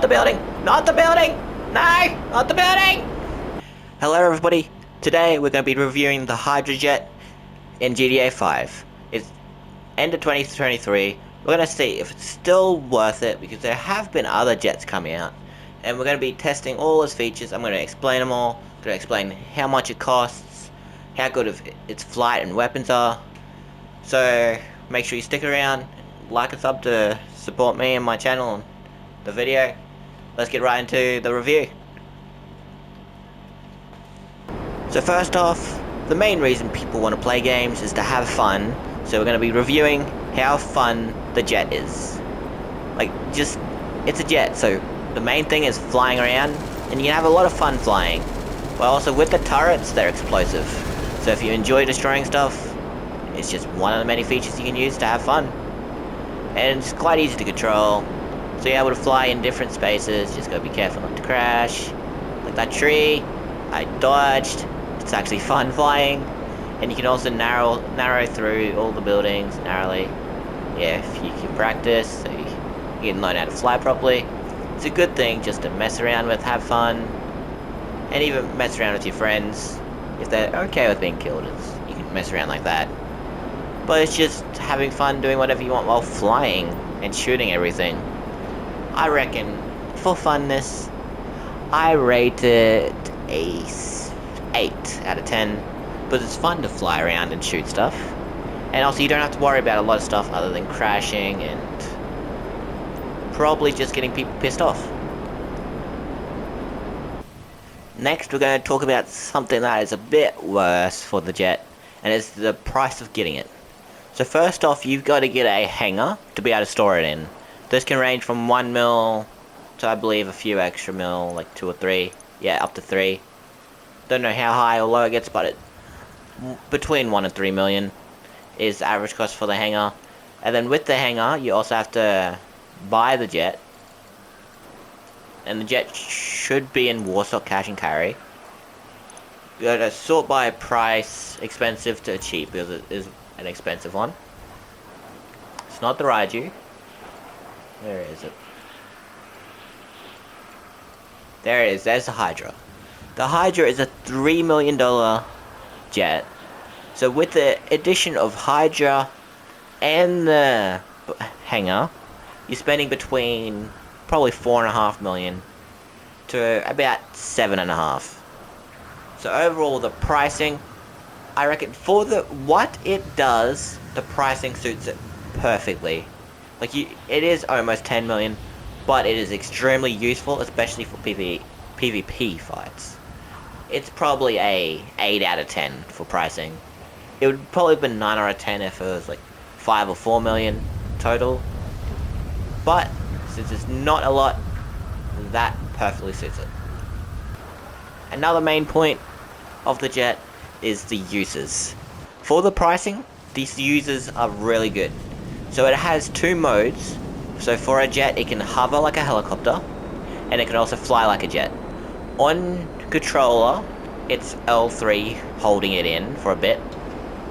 The building! Not the building! No! Not the building! Hello everybody, today we're going to be reviewing the Hydra jet in GTA 5. It's end of 2023. We're going to see if it's still worth it because there have been other jets coming out. And we're going to be testing all its features. I'm going to explain them all. I'm going to explain how much it costs, how good of its flight and weapons are. So make sure you stick around, like and sub to support me and my channel and the video. Let's get right into the review. So first off, the main reason people want to play games is to have fun. So we're going to be reviewing how fun the jet is. It's a jet, so the main thing is flying around, and you can have a lot of fun flying. But also with the turrets, they're explosive. So if you enjoy destroying stuff, it's just one of the many features you can use to have fun. And it's quite easy to control. So you're able to fly in different spaces, just gotta be careful not to crash. Like that tree, I dodged. It's actually fun flying. And you can also narrow through all the buildings narrowly. Yeah, if you can practice, so you can learn how to fly properly. It's a good thing just to mess around with, have fun. And even mess around with your friends. If they're okay with being killed, you can mess around like that. But it's just having fun doing whatever you want while flying and shooting everything. I reckon, for funness, I rate it a 8 out of 10. But it's fun to fly around and shoot stuff. And also you don't have to worry about a lot of stuff other than crashing and probably just getting people pissed off. Next we're going to talk about something that is a bit worse for the jet, and it's the price of getting it. So first off, you've got to get a hangar to be able to store it in. This can range from 1 mil to I believe a few extra mil, like 2 or 3. Yeah, up to 3. Don't know how high or low it gets, but between 1 and 3 million is the average cost for the hangar. And then with the hangar, you also have to buy the jet. And the jet should be in Warsaw cash and carry. You gotta sort by price, expensive to cheap, because it is an expensive one. It's not the Raiju. Where is it? There it is, there's the Hydra. The Hydra is a $3 million jet. So with the addition of Hydra and the hangar, you're spending between probably 4.5 million to about 7.5. So overall the pricing, I reckon for what it does, the pricing suits it perfectly. It is almost 10 million, but it is extremely useful, especially for PvP fights. It's probably a 8 out of 10 for pricing. It would probably have been 9 out of 10 if it was like 5 or 4 million total. But since it's not a lot, that perfectly suits it. Another main point of the jet is the uses. For the pricing, these uses are really good. So it has 2 modes. So for a jet, it can hover like a helicopter, and it can also fly like a jet. On controller, it's L3 holding it in for a bit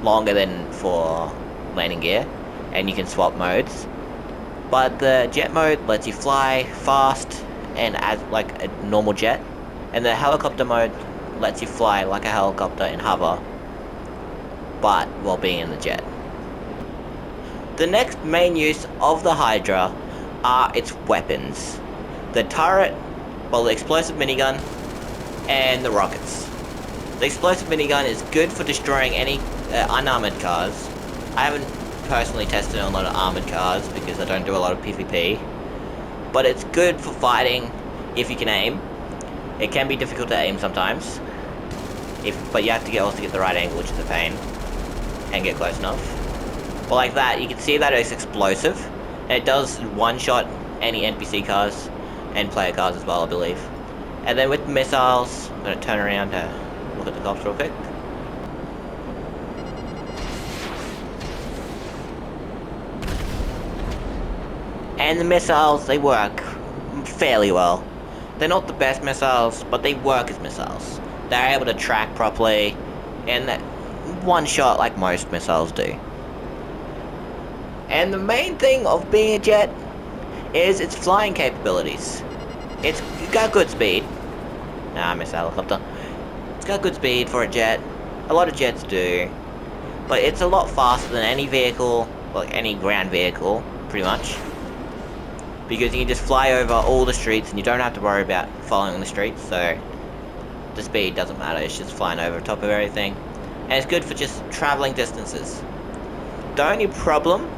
longer than for landing gear, and you can swap modes. But the jet mode lets you fly fast and as like a normal jet, and the helicopter mode lets you fly like a helicopter and hover, but while being in the jet. The next main use of the Hydra are its weapons. The turret, well, the explosive minigun, and the rockets. The explosive minigun is good for destroying any unarmored cars. I haven't personally tested on a lot of armored cars because I don't do a lot of PvP. But it's good for fighting if you can aim. It can be difficult to aim sometimes. But you have to also get the right angle, which is a pain. And get close enough. Well, like that, you can see that it's explosive. And it does one-shot any NPC cars and player cars as well, I believe. And then with missiles, I'm going to turn around to look at the cops real quick. And the missiles, they work fairly well. They're not the best missiles, but they work as missiles. They're able to track properly, and that one shot like most missiles do. And the main thing of being a jet is its flying capabilities. It's got good speed. Nah, I missed the helicopter. It's got good speed for a jet. A lot of jets do. But it's a lot faster than any vehicle, like any ground vehicle, pretty much. Because you can just fly over all the streets and you don't have to worry about following the streets, so the speed doesn't matter, it's just flying over top of everything. And it's good for just traveling distances. The only problem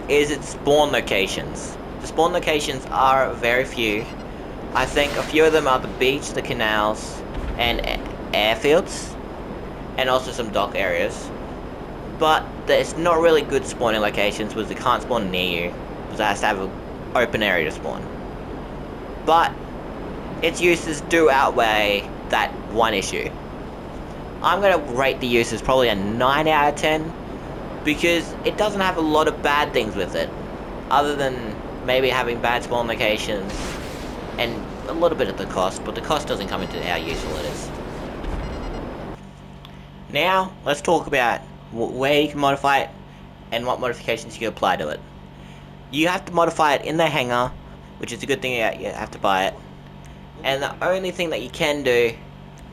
is its spawn locations. The spawn locations are very few. I think a few of them are the beach, the canals, and airfields, and also some dock areas. But there's not really good spawning locations because it can't spawn near you, because it has to have an open area to spawn. But its uses do outweigh that one issue. I'm going to rate the uses probably a 9 out of 10, because it doesn't have a lot of bad things with it, other than maybe having bad spawn locations and a little bit of the cost, but the cost doesn't come into how useful it is. Now, let's talk about where you can modify it and what modifications you can apply to it. You have to modify it in the hangar, which is a good thing. You have to buy it. And the only thing that you can do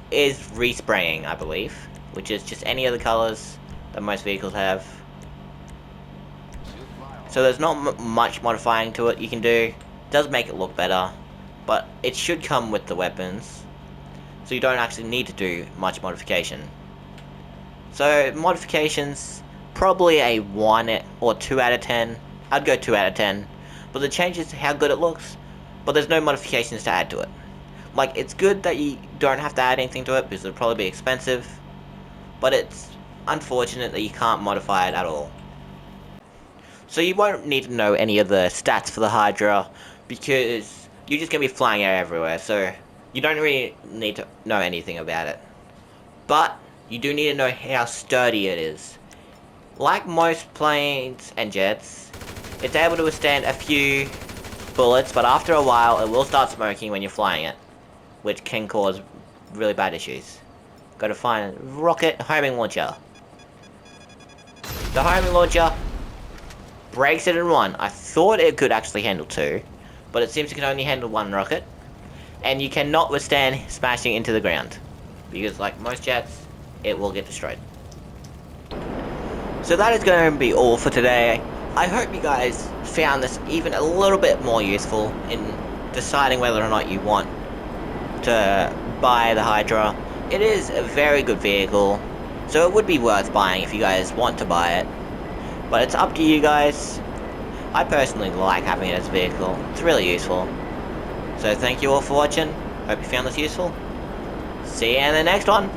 is respraying, I believe, which is just any of the colors that most vehicles have. So there's not much modifying to it you can do. It does make it look better, but it should come with the weapons, so you don't actually need to do much modification. So modifications, probably a 1 or 2 out of 10. I'd go 2 out of 10. But the changes to how good it looks, but there's no modifications to add to it. Like, it's good that you don't have to add anything to it because it'll probably be expensive, but it's unfortunate that you can't modify it at all. So you won't need to know any of the stats for the Hydra because you're just going to be flying it everywhere, so you don't really need to know anything about it. But you do need to know how sturdy it is. Like most planes and jets, it's able to withstand a few bullets, but after a while it will start smoking when you're flying it, which can cause really bad issues. Gotta find a rocket homing launcher. The homing launcher breaks it in 1. I thought it could actually handle 2, but it seems it can only handle 1 rocket. And you cannot withstand smashing into the ground, because like most jets, it will get destroyed. So that is going to be all for today. I hope you guys found this even a little bit more useful in deciding whether or not you want to buy the Hydra. It is a very good vehicle, so it would be worth buying if you guys want to buy it. But it's up to you guys. I personally like having it as a vehicle. It's really useful. So thank you all for watching. Hope you found this useful. See you in the next one.